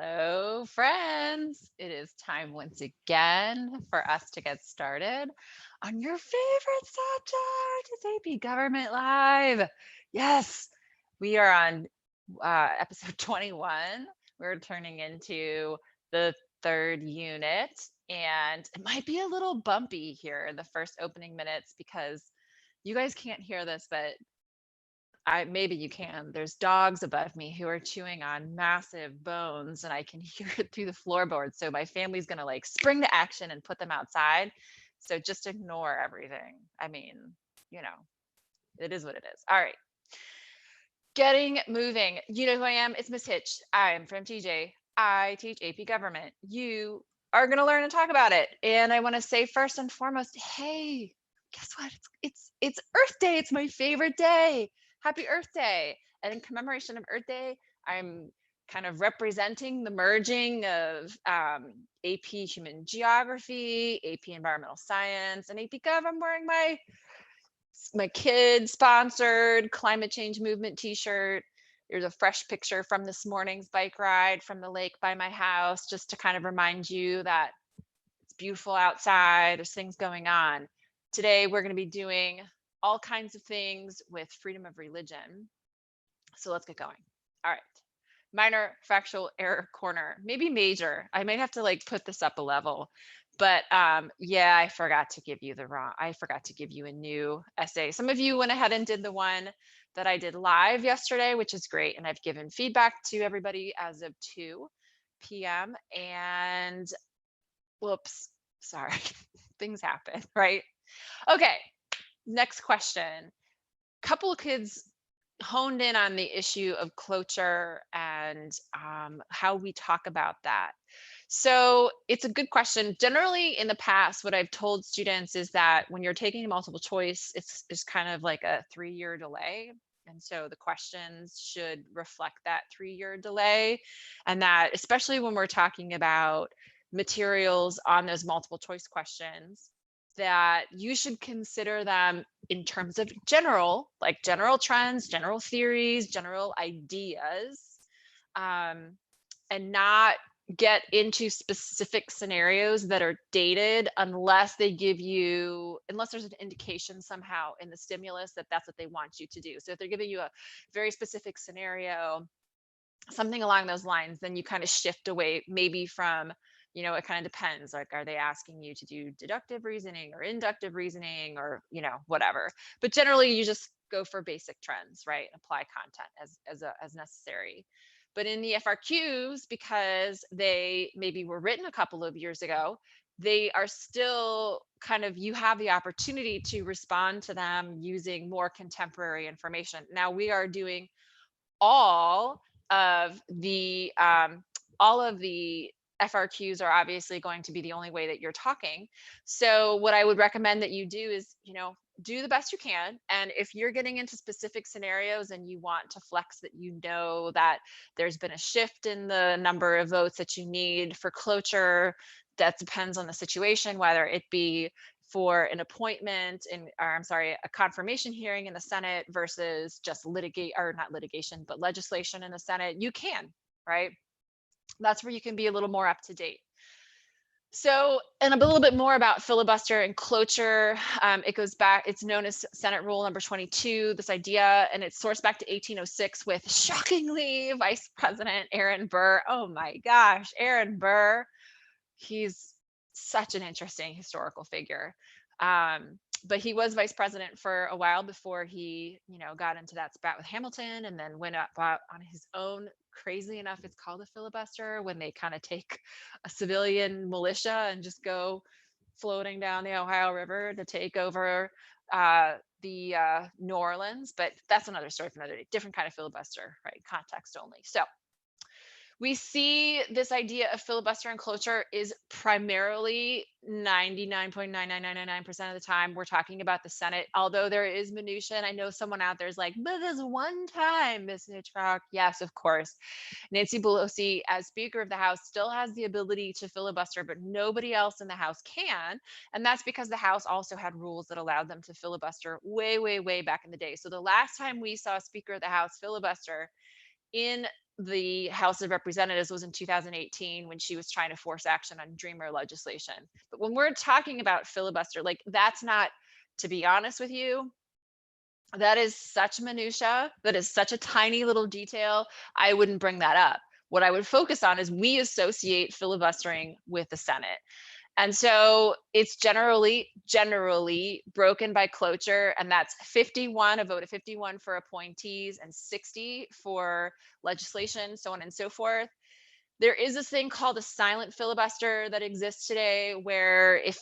Hello, friends. It is time once again for us to get started on your favorite subject. It's AP Government Live. Yes, we are on episode 21. We're turning into the third unit, and it might be a little bumpy here in the first opening minutes because you guys can't hear this, but I maybe you can. There's dogs above me who are chewing on massive bones, and I can hear it through the floorboards. So my family's gonna like spring to action and put them outside. So just ignore everything. I mean, you know, it is what it is. All right, getting moving. You know who I am? It's Miss Hitch. I'm from TJ. I teach AP Government. You are gonna learn and talk about it. And I want to say first and foremost, hey, guess what? It's Earth Day. It's my favorite day. Happy Earth Day. And in commemoration of Earth Day, I'm kind of representing the merging of AP Human Geography, AP Environmental Science, and AP Gov. I'm wearing my kid sponsored climate change movement t-shirt. There's a fresh picture from this morning's bike ride from the lake by my house, just to kind of remind you that it's beautiful outside, there's things going on. Today we're going to be doing all kinds of things with freedom of religion. So let's get going. All right. Minor factual error corner, maybe major. I might have to like put this up a level. But yeah, I forgot to give you a new essay. Some of you went ahead and did the one that I did live yesterday, which is great. And I've given feedback to everybody as of 2 p.m. And whoops, sorry, things happen, right? Okay, next question. Couple of kids honed in on the issue of cloture and how we talk about that. So it's a good question. Generally, in the past, what I've told students is that when you're taking a multiple choice, it's kind of like a 3-year delay. And so the questions should reflect that 3-year delay. And that, especially when we're talking about materials on those multiple choice questions, that you should consider them in terms of like general trends, general theories, general ideas, and not get into specific scenarios that are dated unless there's an indication somehow in the stimulus that that's what they want you to do. So if they're giving you a very specific scenario, something along those lines, then you kind of shift away maybe from, it kind of depends. Like, are they asking you to do deductive reasoning or inductive reasoning or, whatever. But generally, you just go for basic trends, right? Apply content as necessary. But in the FRQs, because they maybe were written a couple of years ago, they are still kind of, you have the opportunity to respond to them using more contemporary information. Now we are doing all of the FRQs are obviously going to be the only way that you're talking. So what I would recommend that you do is, do the best you can. And if you're getting into specific scenarios and you want to flex that, that there's been a shift in the number of votes that you need for cloture, that depends on the situation, whether it be for an appointment a confirmation hearing in the Senate versus just not litigation, but legislation in the Senate, you can, right? That's where you can be a little more up to date. So, and a little bit more about filibuster and cloture. It goes back, it's known as Senate Rule number 22, this idea, and it's sourced back to 1806 with, shockingly, Vice President Aaron Burr. Oh my gosh, Aaron Burr. He's such an interesting historical figure. But he was vice president for a while before he, got into that spat with Hamilton and then went up on his own. Crazy enough, it's called a filibuster when they kind of take a civilian militia and just go floating down the Ohio River to take over the New Orleans. But that's another story for another day. Different kind of filibuster, right? Context only. So we see this idea of filibuster and cloture is primarily 99.99999% of the time we're talking about the Senate, although there is minutia. And I know someone out there is like, but there's one time, Miss Hitchcock. Yes, of course. Nancy Pelosi, as Speaker of the House, still has the ability to filibuster, but nobody else in the House can. And that's because the House also had rules that allowed them to filibuster way, way, way back in the day. So the last time we saw Speaker of the House filibuster in the House of Representatives was in 2018 when she was trying to force action on Dreamer legislation. But when we're talking about filibuster, like that's not, to be honest with you, that is such minutia. That is such a tiny little detail. I wouldn't bring that up. What I would focus on is we associate filibustering with the Senate. And so it's generally broken by cloture, and that's 51, a vote of 51 for appointees and 60 for legislation, so on and so forth. There is this thing called a silent filibuster that exists today, where if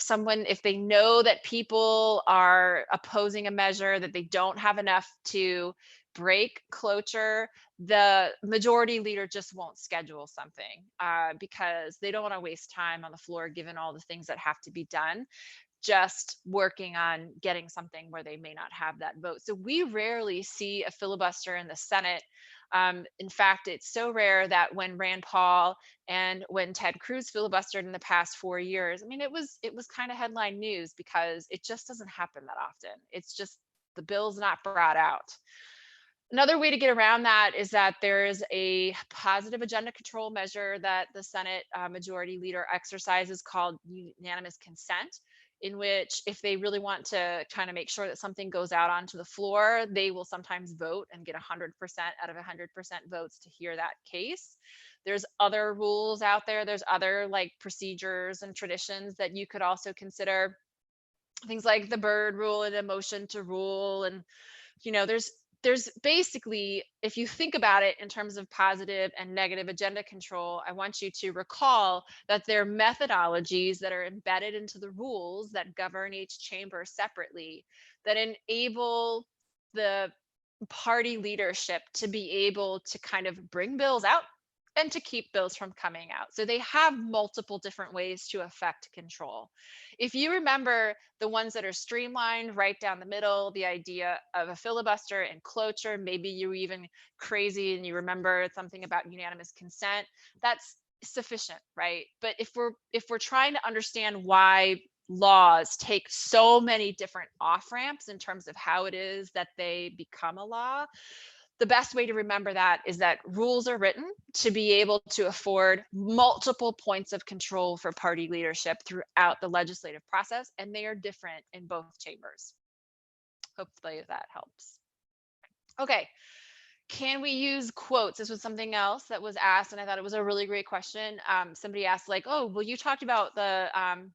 they know that people are opposing a measure, that they don't have enough to break cloture, the majority leader just won't schedule something because they don't want to waste time on the floor given all the things that have to be done, just working on getting something where they may not have that vote. So we rarely see a filibuster in the Senate. In fact, it's so rare that when Rand Paul and when Ted Cruz filibustered in the past 4 years, I mean, it was kind of headline news because it just doesn't happen that often. It's just the bill's not brought out. Another way to get around that is that there is a positive agenda control measure that the Senate majority leader exercises called unanimous consent, in which if they really want to kind of make sure that something goes out onto the floor, they will sometimes vote and get 100% out of 100% votes to hear that case. There's other rules out there. There's other like procedures and traditions that you could also consider. Things like the Byrd rule and a motion to rule, and there's basically, if you think about it in terms of positive and negative agenda control, I want you to recall that there are methodologies that are embedded into the rules that govern each chamber separately, that enable the party leadership to be able to kind of bring bills out and to keep bills from coming out. So they have multiple different ways to affect control. If you remember the ones that are streamlined right down the middle, the idea of a filibuster and cloture, maybe you even crazy and you remember something about unanimous consent, that's sufficient, right? But if we're trying to understand why laws take so many different off ramps in terms of how it is that they become a law, the best way to remember that is that rules are written to be able to afford multiple points of control for party leadership throughout the legislative process, and they are different in both chambers. Hopefully that helps. Okay, can we use quotes? This was something else that was asked, and I thought it was a really great question. Somebody asked, like, "Oh, well, you talked about the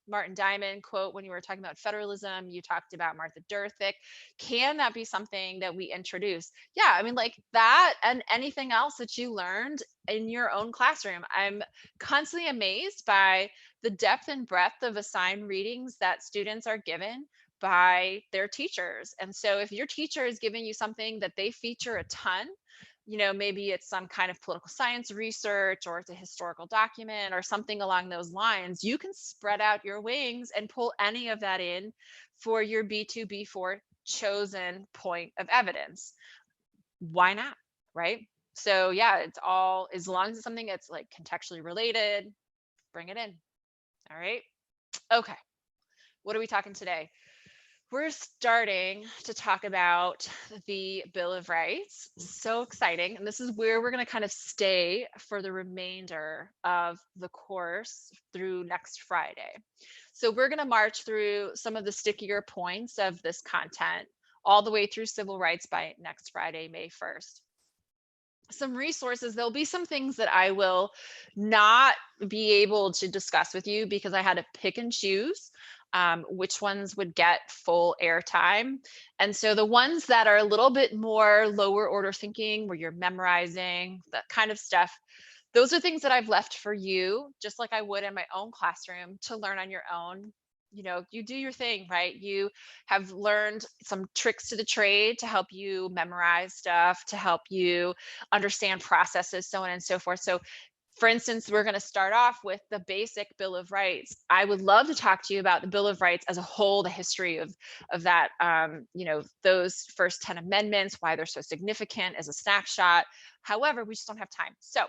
Martin Diamond quote when you were talking about federalism. You talked about Martha Durthick. Can that be something that we introduce?" Yeah, I mean, like that, and anything else that you learned in your own classroom. I'm constantly amazed by the depth and breadth of assigned readings that students are given by their teachers. And so if your teacher is giving you something that they feature a ton, maybe it's some kind of political science research or it's a historical document or something along those lines, you can spread out your wings and pull any of that in for your B2, B4 chosen point of evidence. Why not? Right? So yeah, it's all, as long as it's something that's like contextually related, bring it in. All right. Okay. What are we talking today? We're starting to talk about the Bill of Rights. So exciting. And this is where we're going to kind of stay for the remainder of the course through next Friday. So we're going to march through some of the stickier points of this content all the way through civil rights by next Friday, May 1st. Some resources, there'll be some things that I will not be able to discuss with you because I had to pick and choose which ones would get full airtime. And so the ones that are a little bit more lower order thinking, where you're memorizing, that kind of stuff, those are things that I've left for you, just like I would in my own classroom, to learn on your own. You do your thing, right? You have learned some tricks to the trade to help you memorize stuff, to help you understand processes, so on and so forth. So for instance, we're going to start off with the basic Bill of Rights. I would love to talk to you about the Bill of Rights as a whole, the history of that, those first 10 amendments, why they're so significant as a snapshot. However, we just don't have time. So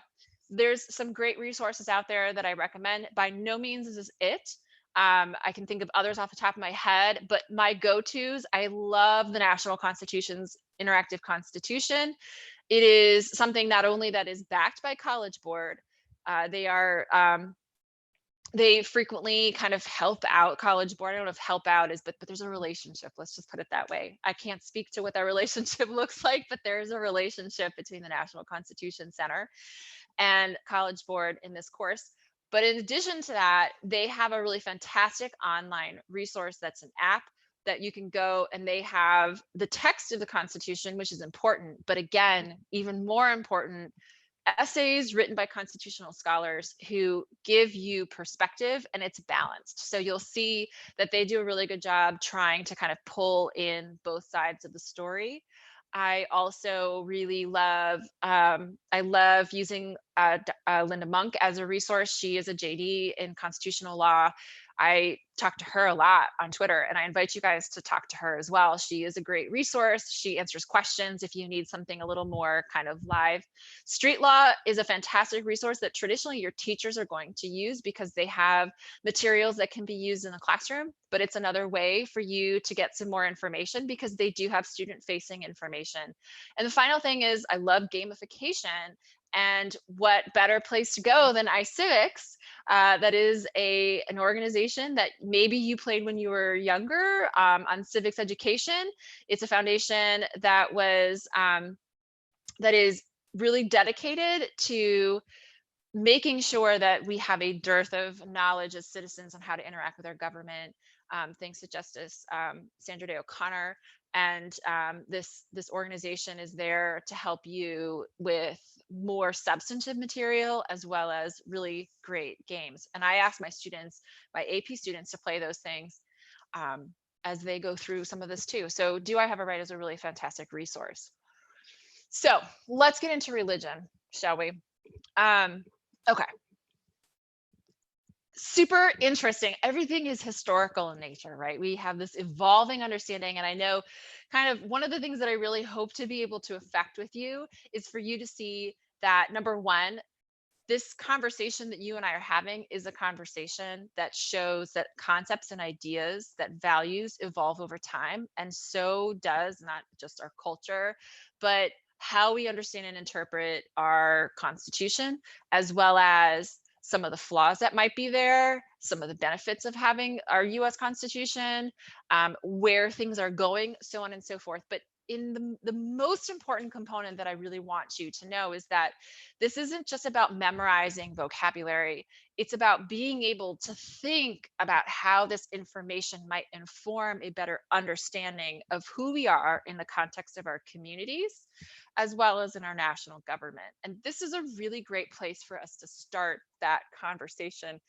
there's some great resources out there that I recommend. By no means is this it. I can think of others off the top of my head, but my go-tos, I love the National Constitution's Interactive Constitution. It is something not only that is backed by College Board, they are they frequently kind of help out College Board. I don't know if help out is, but there's a relationship. Let's just put it that way. I can't speak to what that relationship looks like, but there's a relationship between the National Constitution Center and College Board in this course. But in addition to that, they have a really fantastic online resource that's an app that you can go, and they have the text of the Constitution, which is important. But again, even more important, essays written by constitutional scholars who give you perspective, and it's balanced. So you'll see that they do a really good job trying to kind of pull in both sides of the story. I also really love, I love using Linda Monk as a resource. She is a JD in constitutional law. I talk to her a lot on Twitter, and I invite you guys to talk to her as well. She is a great resource. She answers questions if you need something a little more kind of live. Street law is a fantastic resource that traditionally your teachers are going to use because they have materials that can be used in the classroom, but it's another way for you to get some more information because they do have student facing information. And the final thing is I love gamification. And what better place to go than iCivics? That is an organization that maybe you played when you were younger on civics education. It's a foundation that was that is really dedicated to making sure that we have a dearth of knowledge as citizens on how to interact with our government. Thanks to Justice Sandra Day O'Connor, and this organization is there to help you with more substantive material as well as really great games. And I ask my students, my AP students, to play those things as they go through some of this too. So Do I Have a Right is a really fantastic resource. So let's get into religion, shall we? Okay. Super interesting. Everything is historical in nature, right? We have this evolving understanding. And I know kind of one of the things that I really hope to be able to affect with you is for you to see that number one, this conversation that you and I are having is a conversation that shows that concepts and ideas, that values evolve over time. And so does not just our culture, but how we understand and interpret our Constitution, as well as some of the flaws that might be there, some of the benefits of having our US Constitution, where things are going, so on and so forth. But in the most important component that I really want you to know is that this isn't just about memorizing vocabulary. It's about being able to think about how this information might inform a better understanding of who we are in the context of our communities, as well as in our national government. And this is a really great place for us to start that conversation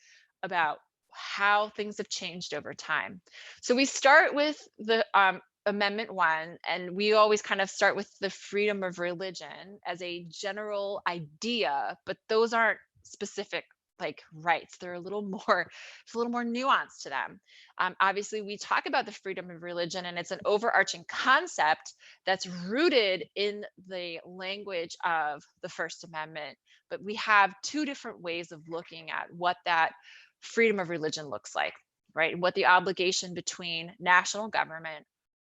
about how things have changed over time. So we start with the Amendment 1, and we always kind of start with the freedom of religion as a general idea, but those aren't specific like rights. They're a little more, it's a little more nuanced to them. Obviously, we talk about the freedom of religion, and it's an overarching concept that's rooted in the language of the First Amendment. But we have two different ways of looking at what that freedom of religion looks like, right? And what the obligation between national government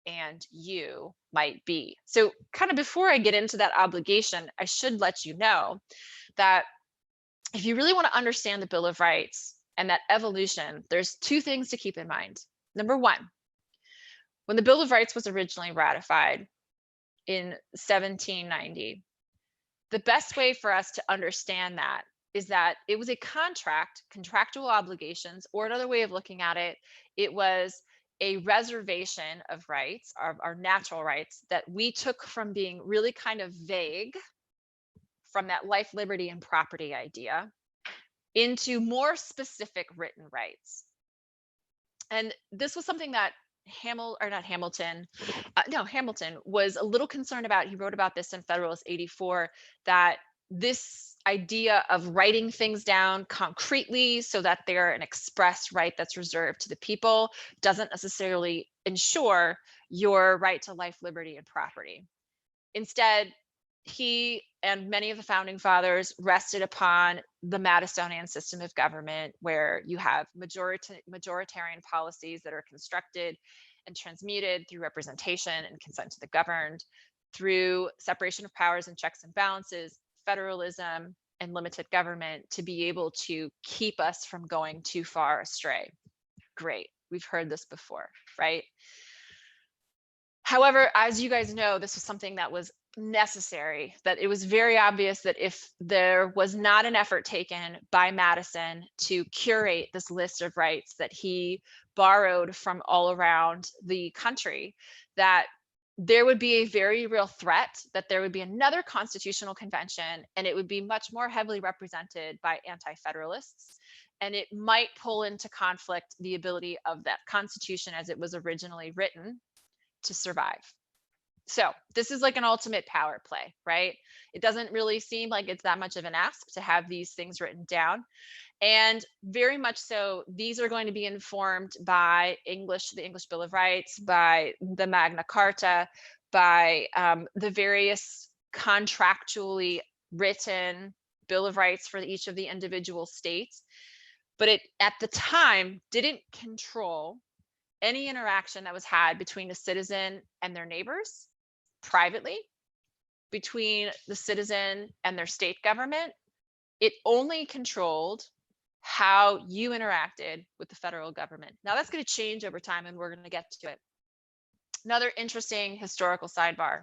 and you might be. So, kind of before I get into that obligation, I should let you know that if you really want to understand the Bill of Rights and that evolution, there's two things to keep in mind. Number one, when the Bill of Rights was originally ratified in 1790, the best way for us to understand that is that it was a contract, contractual obligations, or another way of looking at it, it was a reservation of rights, our natural rights, that we took from being really kind of vague from that life, liberty, and property idea into more specific written rights. And this was something that Hamilton was a little concerned about. He wrote about this in Federalist 84, that this idea of writing things down concretely so that they're an express right that's reserved to the people doesn't necessarily ensure your right to life, liberty, and property. Instead, he and many of the founding fathers rested upon the Madisonian system of government, where you have majoritarian policies that are constructed and transmuted through representation and consent to the governed. through separation of powers and checks and balances, federalism, and limited government to be able to keep us from going too far astray. Great. We've heard this before, right? However, as you guys know, this was something that was necessary, that it was very obvious that if there was not an effort taken by Madison to curate this list of rights that he borrowed from all around the country, that there would be a very real threat that there would be another constitutional convention and it would be much more heavily represented by anti-federalists, and it might pull into conflict the ability of that constitution as it was originally written to survive. So this is like an ultimate power play, right? It doesn't really seem like it's that much of an ask to have these things written down. And very much so, these are going to be informed by the English Bill of Rights, by the Magna Carta, by the various contractually written Bill of Rights for each of the individual states. But it, at the time, didn't control any interaction that was had between a citizen and their neighbors privately, between the citizen and their state government. It only controlled how you interacted with the federal government. Now that's going to change over time and we're going to get to it. Another interesting historical sidebar.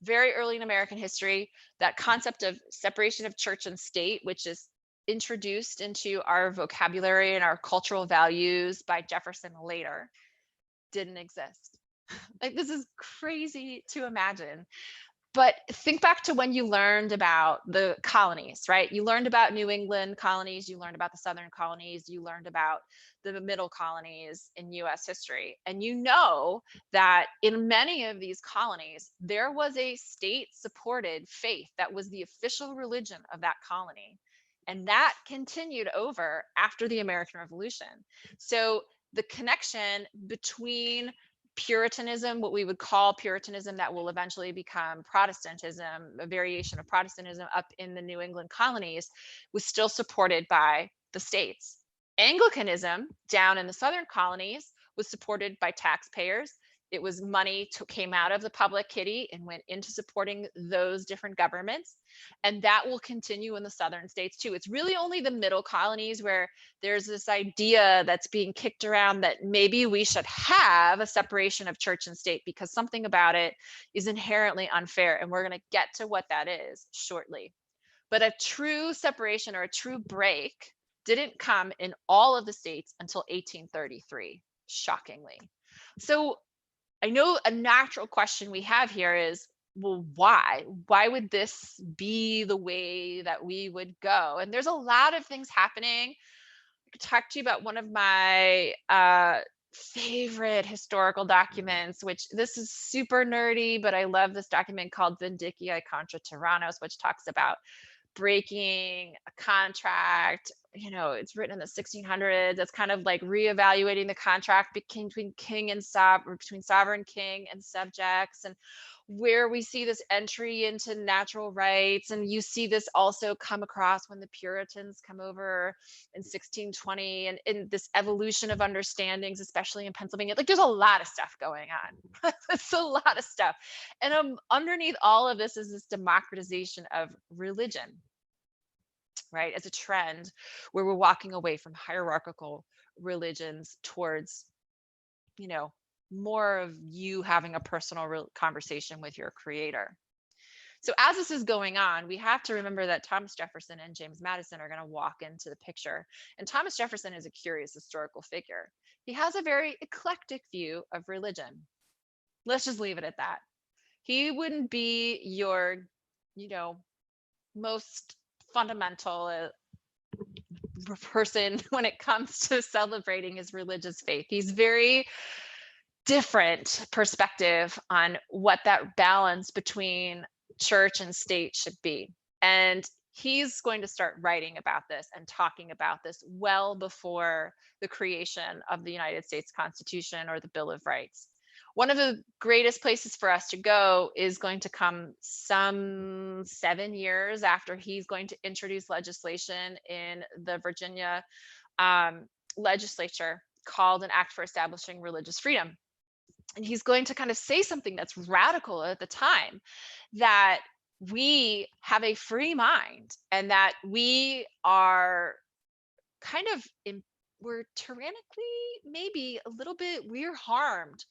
Very early in American history, that concept of separation of church and state, which is introduced into our vocabulary and our cultural values by Jefferson later, didn't exist. Like, this is crazy to imagine. But think back to when you learned about the colonies, right? You learned about New England colonies, you learned about the Southern colonies, you learned about the middle colonies in US history. And you know that in many of these colonies, there was a state supported faith that was the official religion of that colony. And that continued over after the American Revolution. So the connection between Puritanism, what we would call Puritanism that will eventually become Protestantism, a variation of Protestantism up in the New England colonies, was still supported by the states. Anglicanism down in the Southern colonies was supported by taxpayers. It was money came out of the public kitty and went into supporting those different governments. And that will continue in the Southern states too. It's really only the middle colonies where there's this idea that's being kicked around that maybe we should have a separation of church and state because something about it is inherently unfair. And we're going to get to what that is shortly. But a true separation or a true break didn't come in all of the states until 1833, shockingly. So I know a natural question we have here is, well, why? Why would this be the way that we would go? And there's a lot of things happening. I could talk to you about one of my favorite historical documents, which this is super nerdy, but I love this document called Vindicii contra Tyrannos, which talks about breaking a contract. You know, it's written in the 1600s. It's kind of like reevaluating the contract between king and between sovereign king and subjects, and where we see this entry into natural rights. And you see this also come across when the Puritans come over in 1620, and in this evolution of understandings, especially in Pennsylvania. Like, there's a lot of stuff going on. It's a lot of stuff. And underneath all of this is this democratization of religion, right, as a trend where we're walking away from hierarchical religions towards, you know, more of you having a personal conversation with your creator. So as this is going on, we have to remember that Thomas Jefferson and James Madison are going to walk into the picture. And Thomas Jefferson is a curious historical figure. He has a very eclectic view of religion. Let's just leave it at that. He wouldn't be your, you know, most fundamental person when it comes to celebrating his religious faith. He's very different perspective on what that balance between church and state should be. And he's going to start writing about this and talking about this well before the creation of the United States Constitution or the Bill of Rights. One of the greatest places for us to go is going to come some 7 years after he's going to introduce legislation in the Virginia legislature called an Act for Establishing Religious Freedom. And he's going to kind of say something that's radical at the time, that we have a free mind and that we are kind of we're tyrannically, maybe a little bit, we're harmed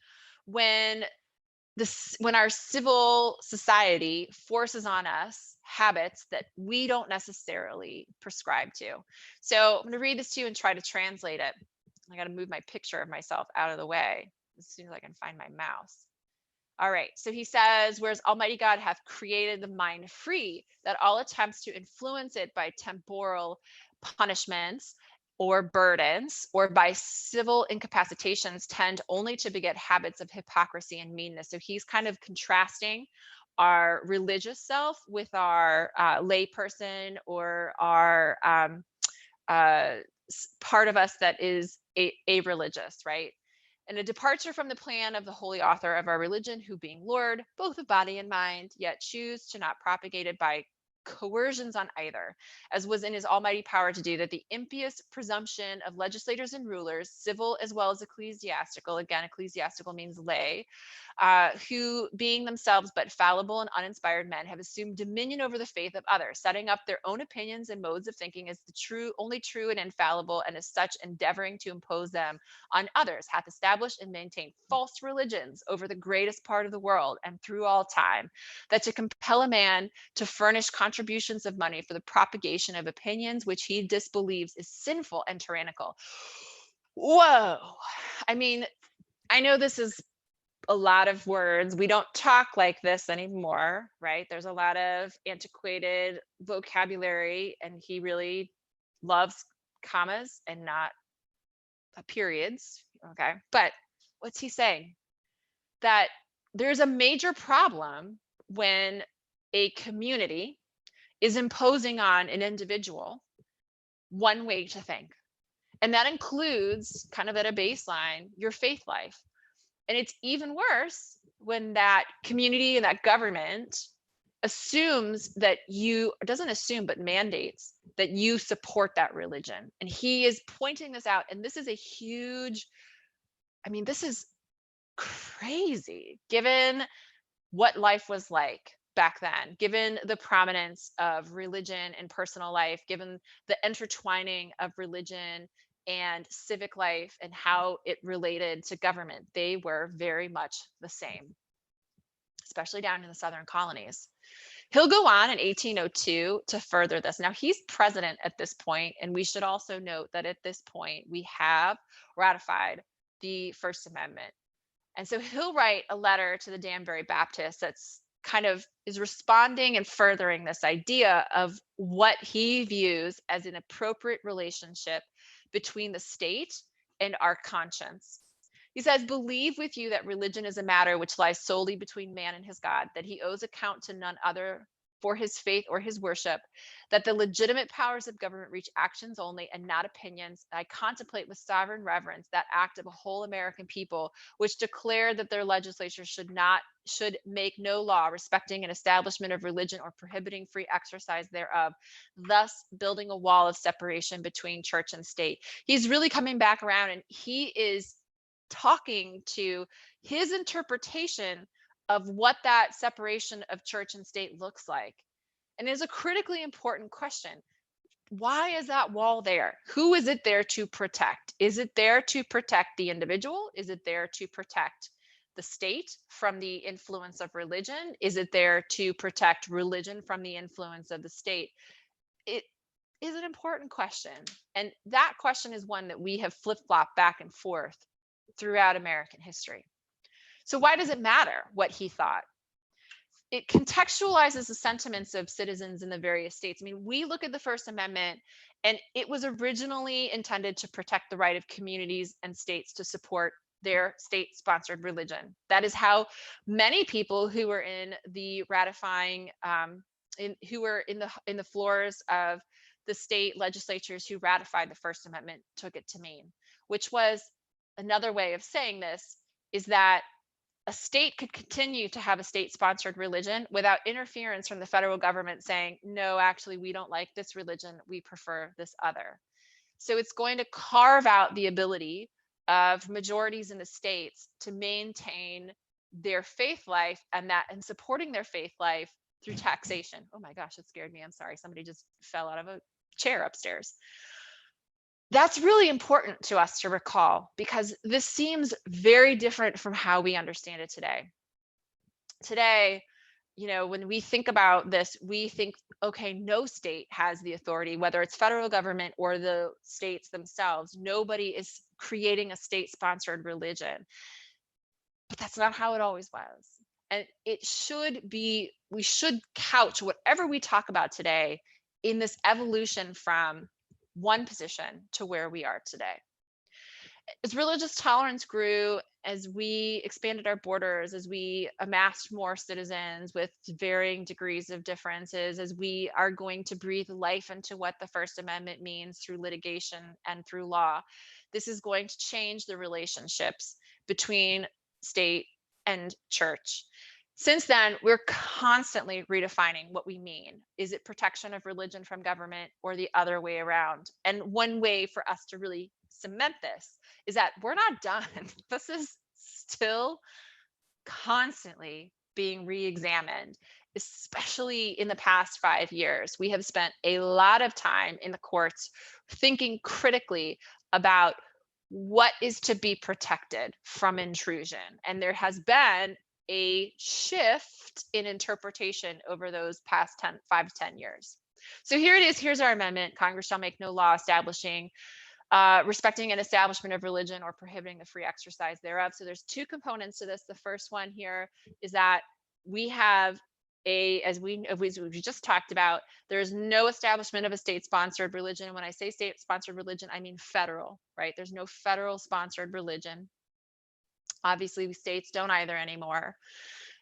when when our civil society forces on us habits that we don't necessarily prescribe to. So I'm going to read this to you and try to translate it. I got to move my picture of myself out of the way as soon as I can find my mouse. All right. So he says, whereas Almighty God hath created the mind free, that all attempts to influence it by temporal punishments or burdens or by civil incapacitations tend only to beget habits of hypocrisy and meanness. So he's kind of contrasting our religious self with our lay person, or our uh, part of us that is a religious, right? And a departure from the plan of the holy author of our religion, who being Lord, both of body and mind, yet choose to not propagate it by coercions on either, as was in his almighty power to do, that the impious presumption of legislators and rulers, civil as well as ecclesiastical, again, ecclesiastical means lay, who being themselves but fallible and uninspired men, have assumed dominion over the faith of others, setting up their own opinions and modes of thinking as the true, only true and infallible, and as such endeavoring to impose them on others, hath established and maintained false religions over the greatest part of the world and through all time, that to compel a man to furnish contributions of money for the propagation of opinions which he disbelieves is sinful and tyrannical. Whoa. I mean, I know this is a lot of words. We don't talk like this anymore, right? There's a lot of antiquated vocabulary, and he really loves commas and not periods. Okay. But what's he saying? That there's a major problem when a community is imposing on an individual one way to think. And that includes, kind of at a baseline, your faith life. And it's even worse when that community and that government assumes that you, doesn't assume, but mandates that you support that religion. And he is pointing this out. And this is a huge, I mean, this is crazy given what life was like back then, given the prominence of religion in personal life, given the intertwining of religion and civic life and how it related to government. They were very much the same, especially down in the southern colonies. He'll go on in 1802 to further this. Now, he's president at this point, and we should also note that at this point, we have ratified the First Amendment. And so he'll write a letter to the Danbury Baptists that's kind of is responding and furthering this idea of what he views as an appropriate relationship between the state and our conscience. He says, believe with you that religion is a matter which lies solely between man and his God, that he owes account to none other for his faith or his worship, that the legitimate powers of government reach actions only and not opinions. I contemplate with sovereign reverence that act of a whole American people, which declared that their legislature should make no law respecting an establishment of religion or prohibiting free exercise thereof, thus building a wall of separation between church and state. He's really coming back around, and he is talking to his interpretation of what that separation of church and state looks like. And it is a critically important question. Why is that wall there? Who is it there to protect? Is it there to protect the individual? Is it there to protect the state from the influence of religion? Is it there to protect religion from the influence of the state? It is an important question. And that question is one that we have flip-flopped back and forth throughout American history. So why does it matter what he thought? It contextualizes the sentiments of citizens in the various states. I mean, we look at the First Amendment, and it was originally intended to protect the right of communities and states to support their state-sponsored religion. That is how many people who were in the ratifying, who were in the floors of the state legislatures who ratified the First Amendment took it to mean, which was another way of saying this is that a state could continue to have a state sponsored religion without interference from the federal government saying, no, actually, we don't like this religion. We prefer this other. So it's going to carve out the ability of majorities in the states to maintain their faith life and supporting their faith life through taxation. Oh my gosh, it scared me. I'm sorry. Somebody just fell out of a chair upstairs. That's really important to us to recall because this seems very different from how we understand it today. Today, when we think about this, we think, okay, no state has the authority, whether it's federal government or the states themselves. Nobody is creating a state sponsored religion. But that's not how it always was. And it should be, we should couch whatever we talk about today in this evolution from one position to where we are today. As religious tolerance grew, as we expanded our borders, as we amassed more citizens with varying degrees of differences, as we are going to breathe life into what the First Amendment means through litigation and through law, this is going to change the relationships between state and church. Since then, we're constantly redefining what we mean. Is it protection of religion from government or the other way around? And one way for us to really cement this is that we're not done. This is still constantly being re-examined, especially in the past 5 years. We have spent a lot of time in the courts thinking critically about what is to be protected from intrusion. And there has been a shift in interpretation over those past 5 to 10 years. So here it is. Here's our amendment. Congress shall make no law establishing respecting an establishment of religion or prohibiting the free exercise thereof. So there's two components to this. The first one here is that we have as we just talked about, there's no establishment of a state-sponsored religion. When I say state-sponsored religion, I mean federal, right? There's no federal sponsored religion. Obviously, the states don't either anymore.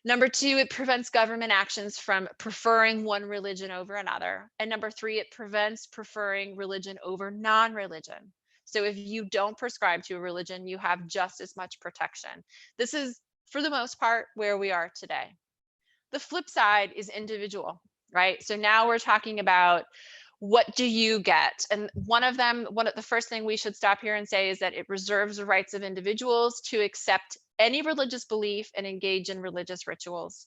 Number two, it prevents government actions from preferring one religion over another. And number three, it prevents preferring religion over non-religion. So if you don't prescribe to a religion, you have just as much protection. This is, for the most part, where we are today. The flip side is individual, right? So now we're talking about what do you get? And one of the first thing we should stop here and say is that it reserves the rights of individuals to accept any religious belief and engage in religious rituals.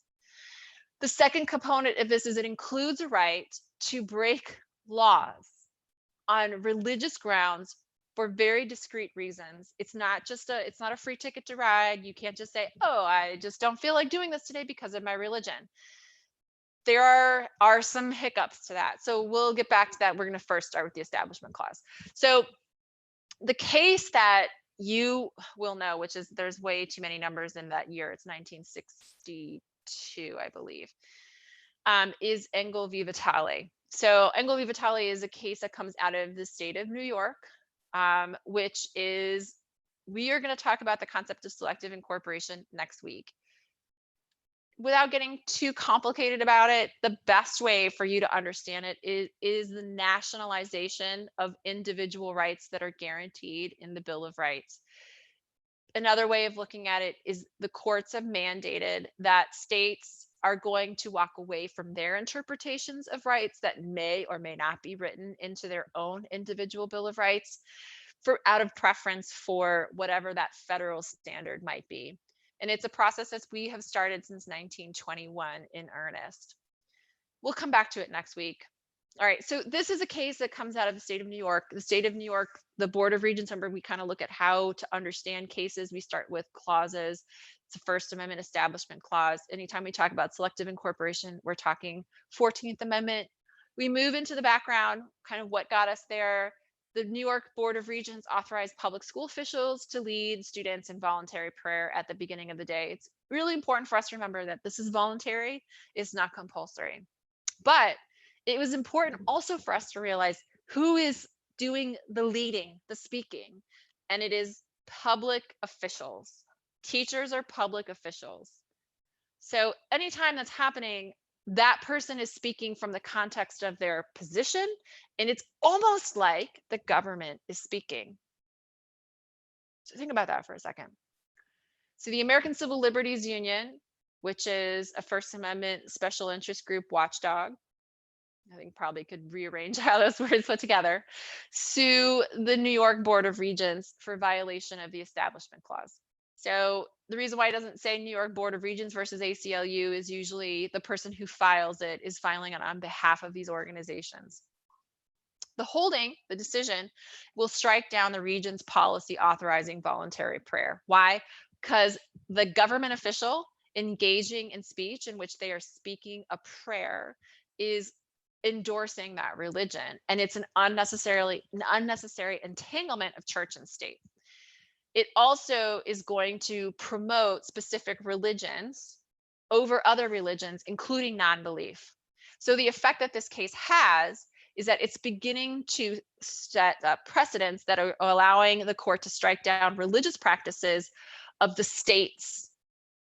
The second component of this is it includes a right to break laws on religious grounds for very discrete reasons. It's not a free ticket to ride. You can't just say, "Oh, I just don't feel like doing this today because of my religion." There are some hiccups to that. So we'll get back to that. We're going to first start with the Establishment Clause. So the case that you will know, which is there's way too many numbers in that year. It's 1962, I believe, is Engle v. Vitale. So Engle v. Vitale is a case that comes out of the state of New York, which is, we are going to talk about the concept of selective incorporation next week. Without getting too complicated about it, the best way for you to understand it is the nationalization of individual rights that are guaranteed in the Bill of Rights. Another way of looking at it is the courts have mandated that states are going to walk away from their interpretations of rights that may or may not be written into their own individual Bill of Rights out of preference for whatever that federal standard might be. And it's a process that we have started since 1921 in earnest. We'll come back to it next week. All right, so this is a case that comes out of the state of New York. The state of New York, the Board of Regents member, we kind of look at how to understand cases. We start with clauses. It's the First Amendment Establishment Clause. Anytime we talk about selective incorporation, we're talking 14th Amendment. We move into the background, kind of what got us there. The New York Board of Regents authorized public school officials to lead students in voluntary prayer at the beginning of the day. It's really important for us to remember that this is voluntary, it's not compulsory. But it was important also for us to realize who is doing the leading, the speaking, and it is public officials. Teachers are public officials. So anytime that's happening, that person is speaking from the context of their position, and it's almost like the government is speaking. So think about that for a second. So the American Civil Liberties Union, which is a First Amendment special interest group watchdog, I think probably could rearrange how those words put together, sue the New York Board of Regents for violation of the Establishment Clause. So the reason why it doesn't say New York Board of Regents versus ACLU is usually the person who files it is filing it on behalf of these organizations. The holding, the decision, will strike down the region's policy authorizing voluntary prayer. Why? Because the government official engaging in speech in which they are speaking a prayer is endorsing that religion, and it's an unnecessary entanglement of church and state. It also is going to promote specific religions over other religions, including non-belief. So the effect that this case has is that it's beginning to set up precedents that are allowing the court to strike down religious practices of the states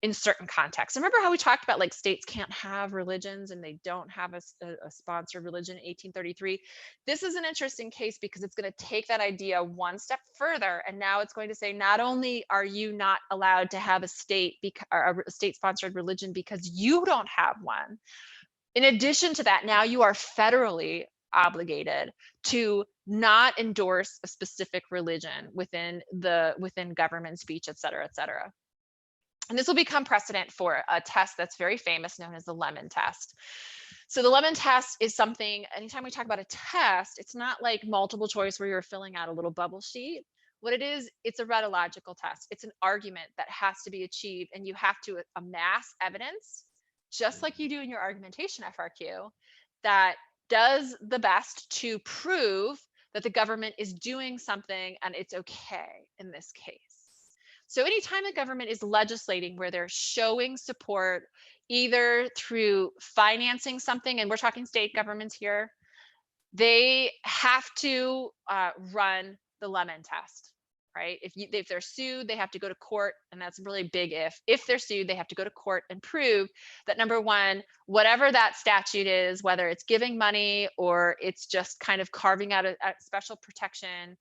in certain contexts. Remember how we talked about like states can't have religions and they don't have a sponsored religion in 1833? This is an interesting case because it's going to take that idea one step further, and now it's going to say not only are you not allowed to have a state or a state sponsored religion because you don't have one, in addition to that, now you are federally obligated to not endorse a specific religion within government speech, et cetera, et cetera. And this will become precedent for a test that's very famous known as the lemon test. So the lemon test is something, anytime we talk about a test, it's not like multiple choice where you're filling out a little bubble sheet. What it is, it's a rhetorical test. It's an argument that has to be achieved, and you have to amass evidence, just like you do in your argumentation FRQ, that does the best to prove that the government is doing something and it's okay in this case. So anytime the government is legislating where they're showing support either through financing something, and we're talking state governments here, they have to run the lemon test, right? If they're sued, they have to go to court, and that's a really big if. If they're sued, they have to go to court and prove that, number one, whatever that statute is, whether it's giving money or it's just kind of carving out a special protection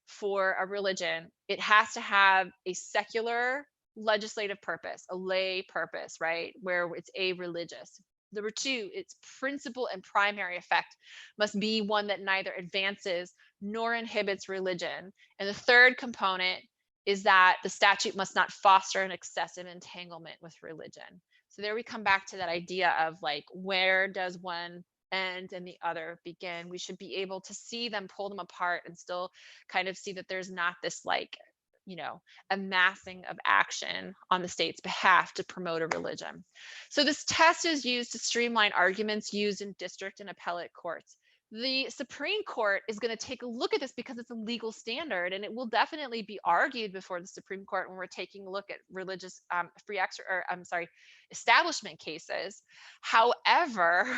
for a religion, it has to have a secular legislative purpose, a lay purpose, right? Where it's a religious. Number two, its principal and primary effect must be one that neither advances nor inhibits religion. And the third component is that the statute must not foster an excessive entanglement with religion. So there we come back to that idea of like, where does one end and the other begin? We should be able to see them, pull them apart, and still kind of see that there's not this like, amassing of action on the state's behalf to promote a religion. So this test is used to streamline arguments used in district and appellate courts. The Supreme Court is going to take a look at this because it's a legal standard, and it will definitely be argued before the Supreme Court when we're taking a look at religious establishment cases. However,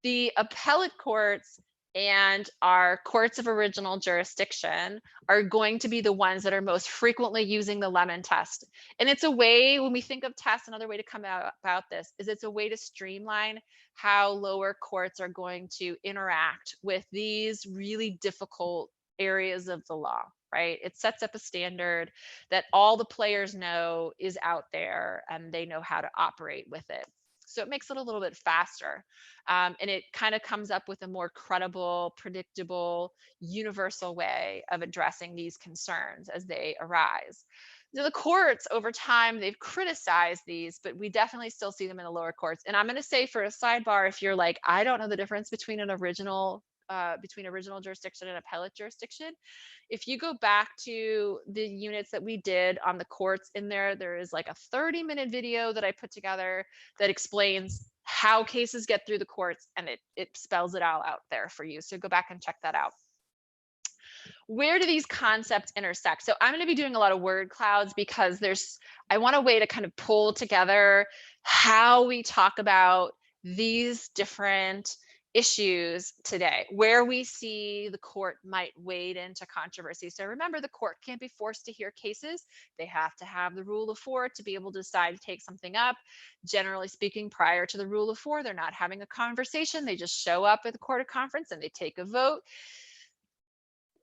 the appellate courts and our courts of original jurisdiction are going to be the ones that are most frequently using the lemon test. And it's a way, when we think of tests, another way to come out about this is it's a way to streamline how lower courts are going to interact with these really difficult areas of the law, right? It sets up a standard that all the players know is out there and they know how to operate with it. So it makes it a little bit faster. And it kind of comes up with a more credible, predictable, universal way of addressing these concerns as they arise. Now, the courts over time, they've criticized these, but we definitely still see them in the lower courts. And I'm going to say, for a sidebar, if you're like, I don't know the difference between original jurisdiction and appellate jurisdiction, if you go back to the units that we did on the courts in there is like a 30-minute video that I put together that explains how cases get through the courts, and it spells it all out there for you. So go back and check that out. Where do these concepts intersect? So I'm going to be doing a lot of word clouds because I want a way to kind of pull together how we talk about these different issues today, where we see the court might wade into controversy. So remember, the court can't be forced to hear cases. They have to have the rule of four to be able to decide to take something up. Generally speaking, prior to the rule of four, they're not having a conversation. They just show up at the court of conference and they take a vote.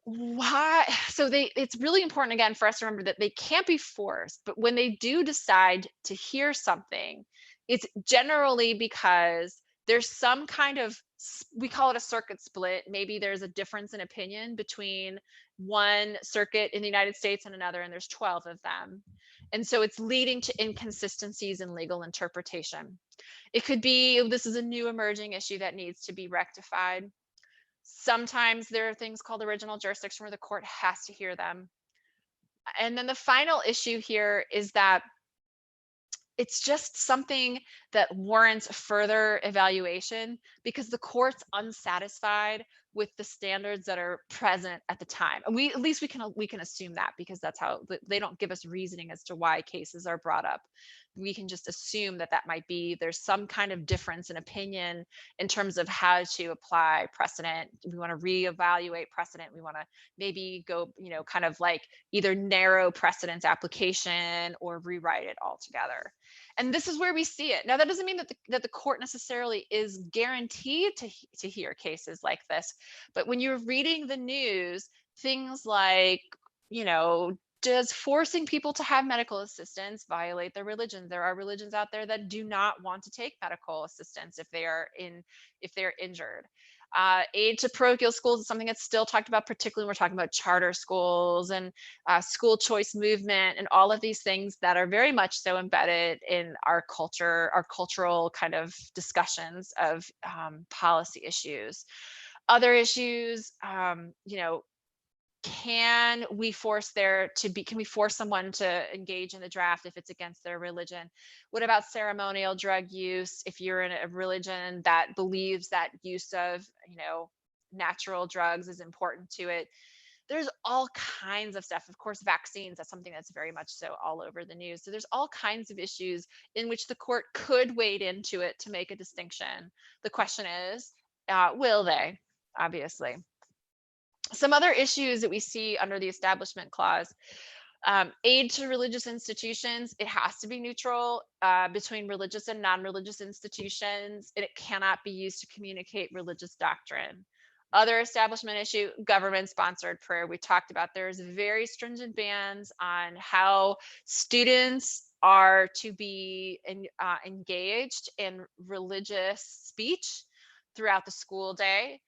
Why? So it's really important, again, for us to remember that they can't be forced, but when they do decide to hear something, it's generally because there's some kind of we call it a circuit split. Maybe there's a difference in opinion between one circuit in the United States and another, and there's 12 of them. And so it's leading to inconsistencies in legal interpretation. It could be this is a new emerging issue that needs to be rectified. Sometimes there are things called original jurisdiction where the court has to hear them. And then the final issue here is that it's just something that warrants further evaluation because the court's unsatisfied with the standards that are present at the time. And we at least we can assume that because that's how they don't give us reasoning as to why cases are brought up. We can just assume that that might be there's some kind of difference in opinion in terms of how to apply precedent. We want to reevaluate precedent. We want to maybe go, kind of like either narrow precedent's application or rewrite it altogether. And this is where we see it. Now, that doesn't mean that the court necessarily is guaranteed to hear cases like this. But when you're reading the news, things like, does forcing people to have medical assistance violate their religion? There are religions out there that do not want to take medical assistance if they're injured. Aid to parochial schools is something that's still talked about, particularly when we're talking about charter schools and school choice movement and all of these things that are very much so embedded in our culture, our cultural kind of discussions of policy issues. Other issues, can we force someone to engage in the draft if it's against their religion? What about ceremonial drug use if you're in a religion that believes that use of natural drugs is important to it? There's all kinds of stuff. Of course, vaccines, that's something that's very much so all over the news. So there's all kinds of issues in which the court could wade into it to make a distinction. The question is, will they? Obviously. Some other issues that we see under the Establishment Clause, aid to religious institutions, it has to be neutral between religious and non-religious institutions, and it cannot be used to communicate religious doctrine. Other establishment issue, government-sponsored prayer. We talked about there's very stringent bans on how students are to be engaged in religious speech throughout the school day.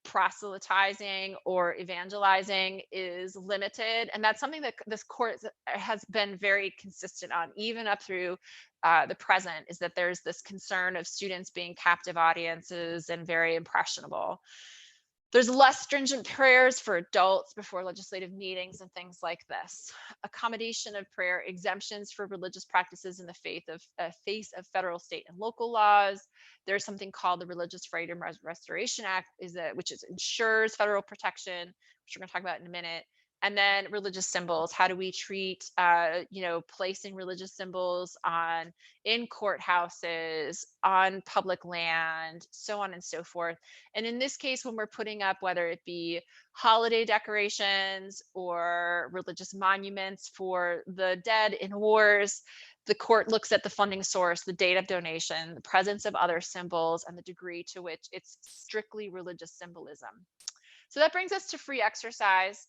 Proselytizing or evangelizing is limited. And that's something that this court has been very consistent on, even up through the present, is that there's this concern of students being captive audiences and very impressionable. There's less stringent prayers for adults before legislative meetings and things like this. Accommodation of prayer, exemptions for religious practices in the face of federal, state, and local laws. There's something called the Religious Freedom Restoration Act, which ensures federal protection, which we're going to talk about in a minute. And then religious symbols. How do we treat, placing religious symbols in courthouses, on public land, so on and so forth. And in this case, when we're putting up, whether it be holiday decorations or religious monuments for the dead in wars, the court looks at the funding source, the date of donation, the presence of other symbols, and the degree to which it's strictly religious symbolism. So that brings us to free exercise.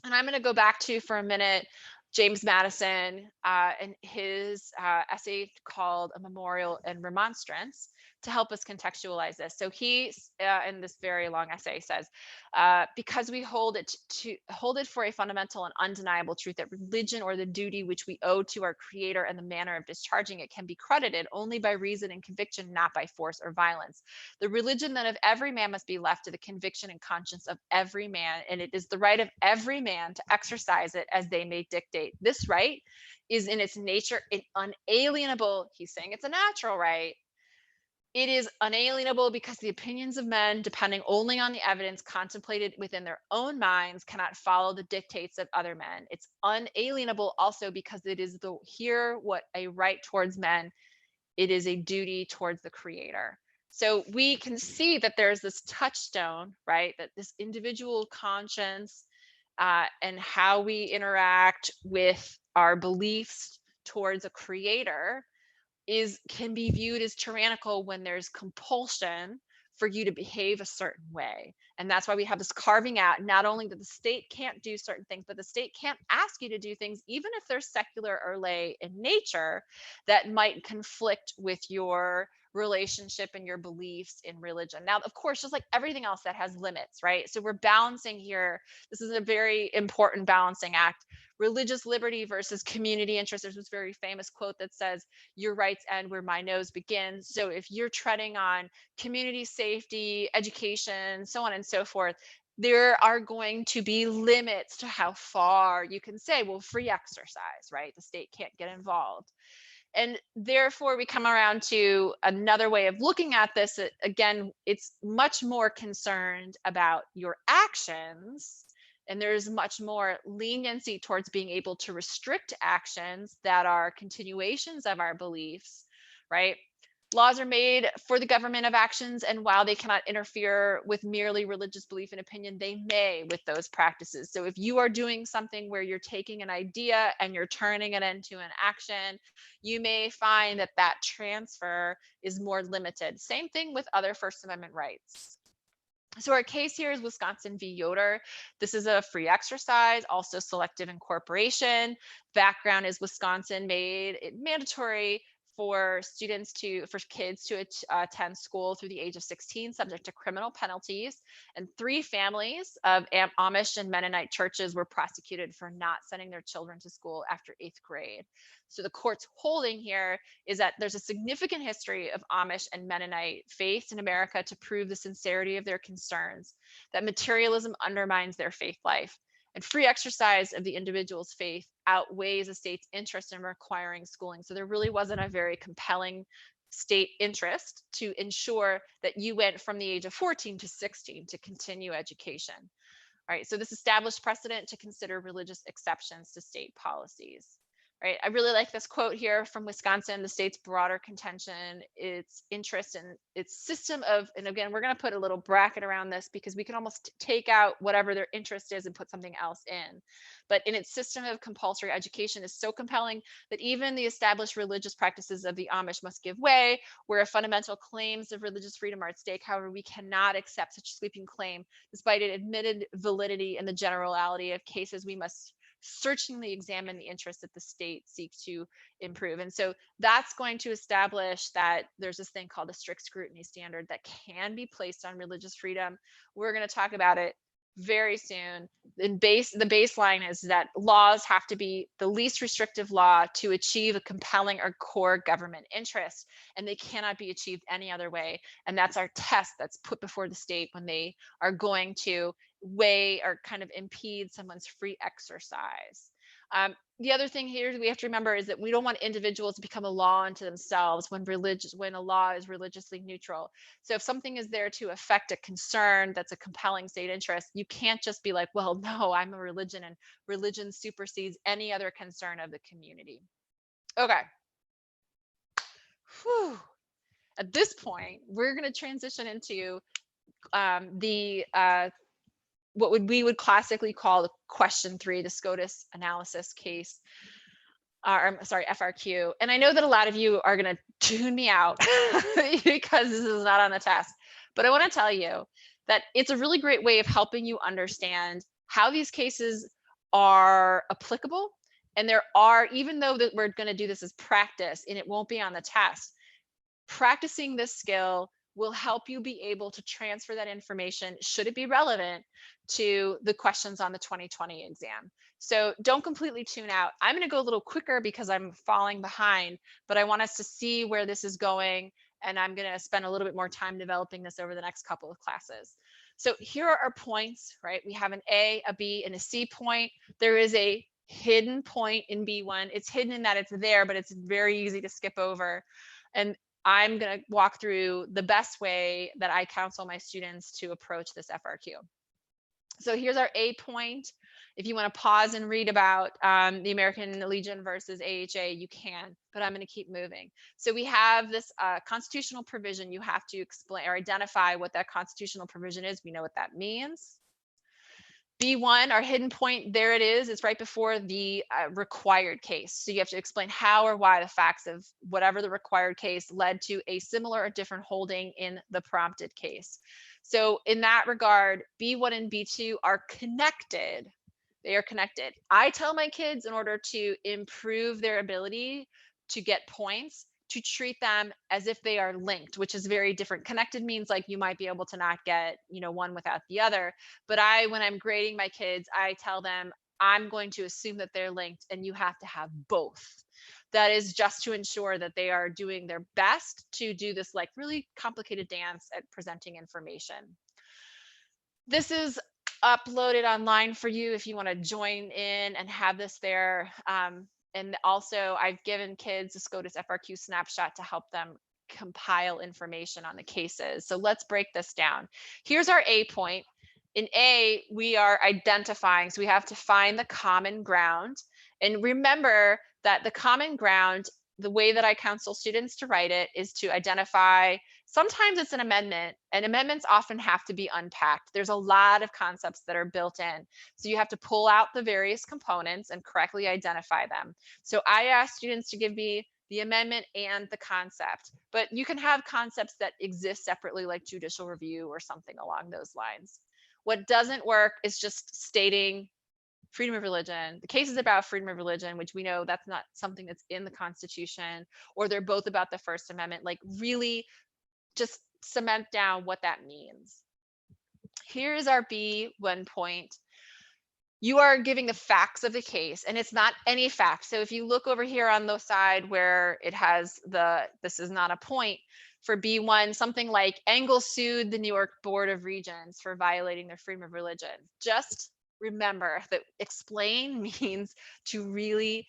And I'm going to go back to, for a minute, James Madison and his essay called A Memorial and Remonstrance to help us contextualize this. So he, in this very long essay, says, because we hold it for a fundamental and undeniable truth that religion, or the duty which we owe to our Creator and the manner of discharging it, can be credited only by reason and conviction, not by force or violence. The religion then of every man must be left to the conviction and conscience of every man, and it is the right of every man to exercise it as they may dictate. This right is in its nature unalienable. He's saying it's a natural right. It is unalienable because the opinions of men, depending only on the evidence contemplated within their own minds, cannot follow the dictates of other men. It's unalienable also because it is what a right towards men, it is a duty towards the Creator. So we can see that there's this touchstone, right? That this individual conscience and how we interact with our beliefs towards a Creator can be viewed as tyrannical when there's compulsion for you to behave a certain way. And that's why we have this carving out, not only that the state can't do certain things, but the state can't ask you to do things, even if they're secular or lay in nature, that might conflict with your relationship and your beliefs in religion. Now, of course, just like everything else that has limits, right? So we're balancing here. This is a very important balancing act. Religious liberty versus community interest. There's this very famous quote that says, your rights end where my nose begins. So if you're treading on community safety, education, so on and so forth, there are going to be limits to how far you can say, well, free exercise, right? The state can't get involved. And therefore, we come around to another way of looking at this. Again, it's much more concerned about your actions. And there's much more leniency towards being able to restrict actions that are continuations of our beliefs, right? Laws are made for the government of actions, and while they cannot interfere with merely religious belief and opinion, they may with those practices. So if you are doing something where you're taking an idea and you're turning it into an action, you may find that that transfer is more limited. Same thing with other First Amendment rights. So our case here is Wisconsin v. Yoder. This is a free exercise, also selective incorporation. Background is Wisconsin made it mandatory for kids to attend school through the age of 16, subject to criminal penalties. And 3 families of Amish and Mennonite churches were prosecuted for not sending their children to school after 8th grade. So the court's holding here is that there's a significant history of Amish and Mennonite faiths in America to prove the sincerity of their concerns, that materialism undermines their faith life, and free exercise of the individual's faith outweighs the state's interest in requiring schooling. So there really wasn't a very compelling state interest to ensure that you went from the age of 14 to 16 to continue education. All right, so this established precedent to consider religious exceptions to state policies. Right. I really like this quote here from Wisconsin. The state's broader contention, its interest in its system of, and again, we're going to put a little bracket around this because we can almost take out whatever their interest is and put something else in. But in its system of compulsory education is so compelling that even the established religious practices of the Amish must give way, where fundamental claims of religious freedom are at stake. However, we cannot accept such a sweeping claim, despite an admitted validity and the generality of cases. We must searchingly examine the interests that the state seeks to improve. And so that's going to establish that there's this thing called a strict scrutiny standard that can be placed on religious freedom. We're going to talk about it very soon. The baseline is that laws have to be the least restrictive law to achieve a compelling or core government interest, and they cannot be achieved any other way. And that's our test that's put before the state when they are going to weigh or kind of impede someone's free exercise. The other thing here we have to remember is that we don't want individuals to become a law unto themselves when a law is religiously neutral. So if something is there to affect a concern that's a compelling state interest, you can't just be like, well, no, I'm a religion and religion supersedes any other concern of the community. Okay. Whew. At this point, we're going to transition into the what we would classically call the question 3, the SCOTUS analysis case, I'm sorry, FRQ. And I know that a lot of you are going to tune me out because this is not on the test, but I want to tell you that it's a really great way of helping you understand how these cases are applicable. And there are, even though that we're going to do this as practice and it won't be on the test, practicing this skill will help you be able to transfer that information, should it be relevant, to the questions on the 2020 exam. So don't completely tune out. I'm going to go a little quicker because I'm falling behind, but I want us to see where this is going. And I'm going to spend a little bit more time developing this over the next couple of classes. So here are our points, right? We have an A, a B, and a C point. There is a hidden point in B1. It's hidden in that it's there, but it's very easy to skip over. And I'm going to walk through the best way that I counsel my students to approach this FRQ. So here's our A point. If you want to pause and read about the American Legion versus AHA, you can, but I'm going to keep moving. So we have this constitutional provision. You have to explain or identify what that constitutional provision is. We know what that means. B1, our hidden point, there it is. It's right before the required case. So you have to explain how or why the facts of whatever the required case led to a similar or different holding in the prompted case. So in that regard, B1 and B2 are connected. They are connected. I tell my kids, in order to improve their ability to get points, to treat them as if they are linked, which is very different. Connected means like you might be able to not get, one without the other. But when I'm grading my kids, I tell them I'm going to assume that they're linked and you have to have both. That is just to ensure that they are doing their best to do this like really complicated dance at presenting information. This is uploaded online for you if you want to join in and have this there. And also, I've given kids a SCOTUS FRQ snapshot to help them compile information on the cases. So let's break this down. Here's our A point. In A, we are identifying, so we have to find the common ground. And remember that the common ground, the way that I counsel students to write it is to identify. Sometimes it's an amendment, and amendments often have to be unpacked. There's a lot of concepts that are built in. So you have to pull out the various components and correctly identify them. So I ask students to give me the amendment and the concept, but you can have concepts that exist separately, like judicial review or something along those lines. What doesn't work is just stating freedom of religion. The case is about freedom of religion, which we know that's not something that's in the Constitution, or they're both about the First Amendment. Like, really just cement down what that means. Here's our B1 point. You are giving the facts of the case, and it's not any fact. So if you look over here on the side where it has this is not a point, for B1, something like Engle sued the New York Board of Regents for violating their freedom of religion. Just remember that explain means to really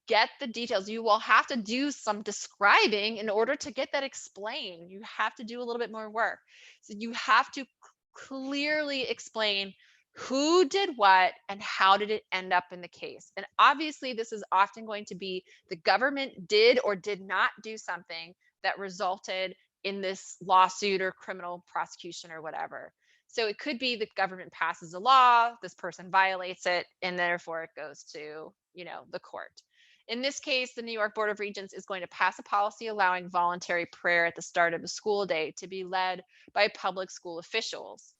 get the details. You will have to do some describing in order to get that explained. You have to do a little bit more work. So you have to clearly explain who did what and how did it end up in the case. And obviously, this is often going to be the government did or did not do something that resulted in this lawsuit or criminal prosecution or whatever. So it could be the government passes a law, this person violates it, and therefore it goes to, the court. In this case, the New York Board of Regents is going to pass a policy allowing voluntary prayer at the start of the school day to be led by public school officials.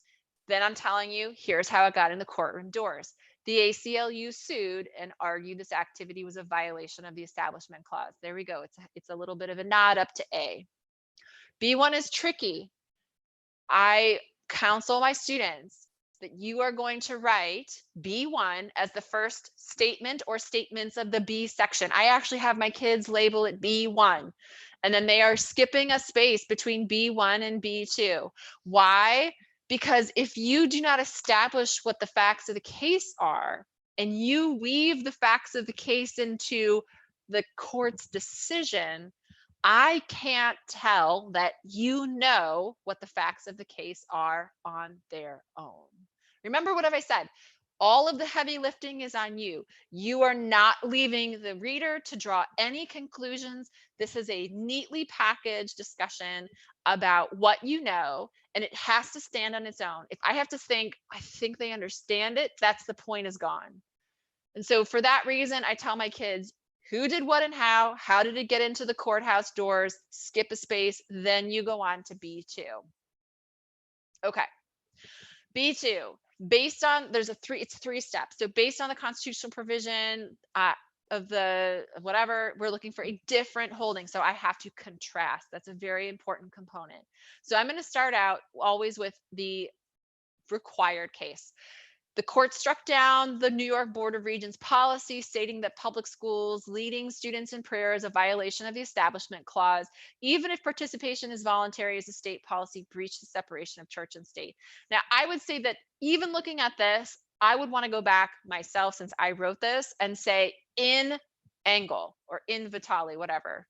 Then I'm telling you, here's how it got in the courtroom doors. The ACLU sued and argued this activity was a violation of the Establishment Clause. There we go. It's a little bit of a nod up to A. B1 is tricky. I counsel my students that you are going to write B1 as the first statement or statements of the B section. I actually have my kids label it B1, and then they are skipping a space between B1 and B2. Why? Because if you do not establish what the facts of the case are, and you weave the facts of the case into the court's decision, I can't tell that you know what the facts of the case are on their own. Remember, what have I said? All of the heavy lifting is on you. You are not leaving the reader to draw any conclusions. This is a neatly packaged discussion about what you know, and it has to stand on its own. If I have to think, I think they understand it, that's the point is gone. And so for that reason, I tell my kids, who did what and how did it get into the courthouse doors, skip a space, then you go on to B2. Okay. B2, based on, it's 3 steps. So based on the constitutional provision of the whatever, we're looking for a different holding. So I have to contrast. That's a very important component. So I'm going to start out always with the required case. The court struck down the New York Board of Regents policy stating that public schools leading students in prayer is a violation of the Establishment Clause, even if participation is voluntary, as a state policy breached the separation of church and state. Now, I would say that even looking at this, I would want to go back myself, since I wrote this, and say in Engle or in Vitale, whatever,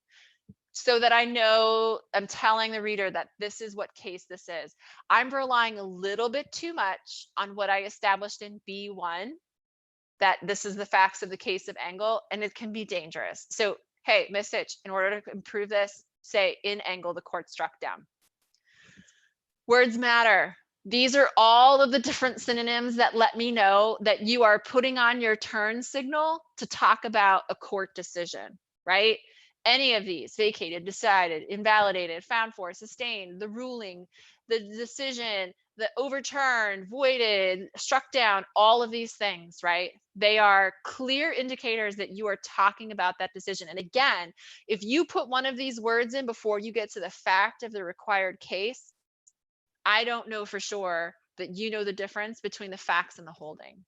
so that I know I'm telling the reader that this is what case this is. I'm relying a little bit too much on what I established in B1, that this is the facts of the case of Engle, and it can be dangerous. So, hey, Miss Hitch, in order to improve this, say in Engle, the court struck down. Words matter. These are all of the different synonyms that let me know that you are putting on your turn signal to talk about a court decision, right? Any of these: vacated, decided, invalidated, found for, sustained, the ruling, the decision, the overturned, voided, struck down, all of these things, right? They are clear indicators that you are talking about that decision. And again, if you put one of these words in before you get to the fact of the required case, I don't know for sure that you know the difference between the facts and the holding.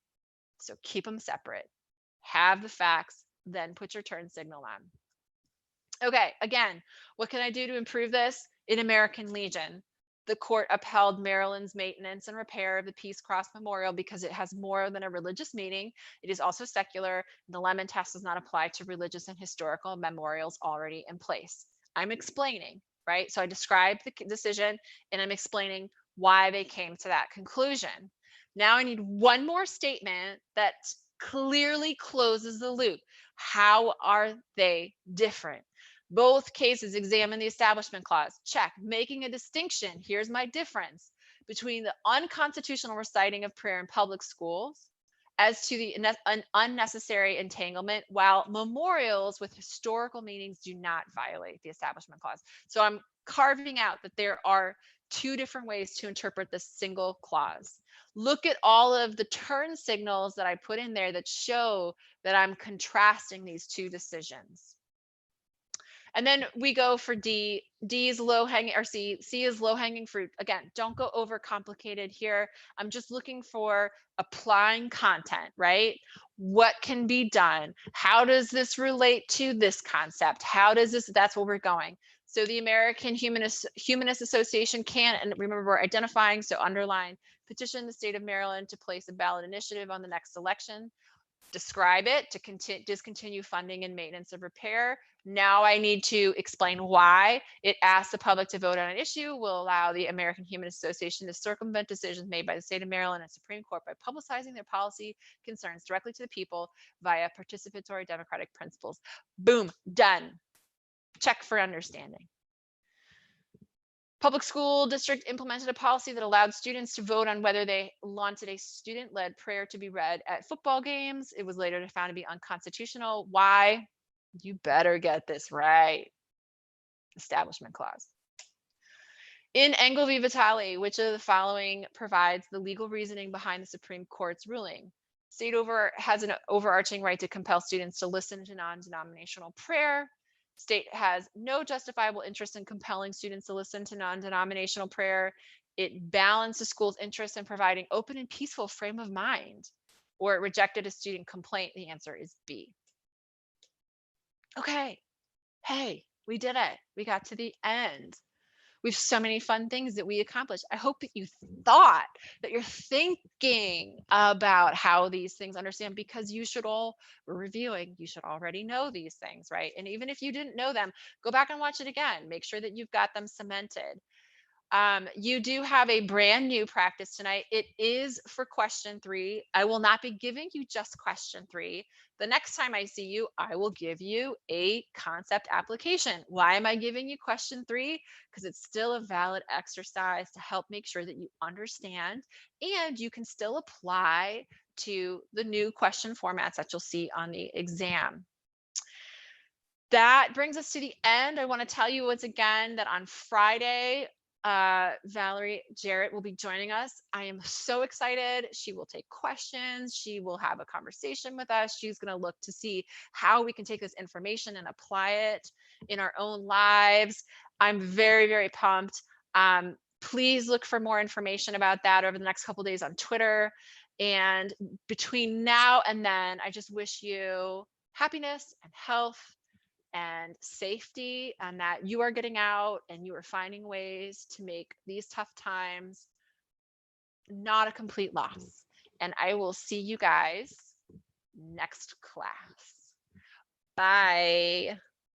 So keep them separate. Have the facts, then put your turn signal on. Okay, again, what can I do to improve this? In American Legion, the court upheld Maryland's maintenance and repair of the Peace Cross Memorial because it has more than a religious meaning. It is also secular. The Lemon test does not apply to religious and historical memorials already in place. I'm explaining, right? So I described the decision and I'm explaining why they came to that conclusion. Now I need one more statement that clearly closes the loop. How are they different? Both cases examine the Establishment Clause. Check. Making a distinction. Here's my difference between the unconstitutional reciting of prayer in public schools as to the unnecessary entanglement, while memorials with historical meanings do not violate the Establishment Clause. So I'm carving out that there are two different ways to interpret this single clause. Look at all of the turn signals that I put in there that show that I'm contrasting these two decisions. And then we go for D. D is low hanging, or C is low hanging fruit. Again, don't go over complicated here. I'm just looking for applying content, right? What can be done? How does this relate to this concept? How does this, that's where we're going. So the American Humanist Association can, and remember we're identifying, so underline, petition the state of Maryland to place a ballot initiative on the next election. Describe it to discontinue funding and maintenance of repair. Now I need to explain why. It asks the public to vote on an issue, will allow the American Humanist Association to circumvent decisions made by the state of Maryland and Supreme Court by publicizing their policy concerns directly to the people via participatory democratic principles. Boom, done. Check for understanding. Public school district implemented a policy that allowed students to vote on whether they wanted a student-led prayer to be read at football games. It was later found to be unconstitutional. Why? You better get this right. Establishment Clause. In Engle v. Vitale, which of the following provides the legal reasoning behind the Supreme Court's ruling? State has an overarching right to compel students to listen to non-denominational prayer. State has no justifiable interest in compelling students to listen to non-denominational prayer. It balanced the school's interest in providing open and peaceful frame of mind, or it rejected a student complaint. The answer is B. Okay. Hey, we did it. We got to the end. We have so many fun things that we accomplished. I hope that you thought, that you're thinking about how these things understand, because you should all, we're reviewing, you should already know these things, right? And even if you didn't know them, go back and watch it again. Make sure that you've got them cemented. You do have a brand new practice tonight. It is for question 3. I will not be giving you just question 3. The next time I see you, I will give you a concept application. Why am I giving you question 3? Because it's still a valid exercise to help make sure that you understand and you can still apply to the new question formats that you'll see on the exam. That brings us to the end. I want to tell you once again that on Friday, Valerie Jarrett will be joining us. I am so excited. She will take questions. She will have a conversation with us. She's going to look to see how we can take this information and apply it in our own lives. I'm very, very pumped. Please look for more information about that over the next couple of days on Twitter. And between now and then, I just wish you happiness and health and safety, and that you are getting out and you are finding ways to make these tough times not a complete loss. And I will see you guys next class. Bye.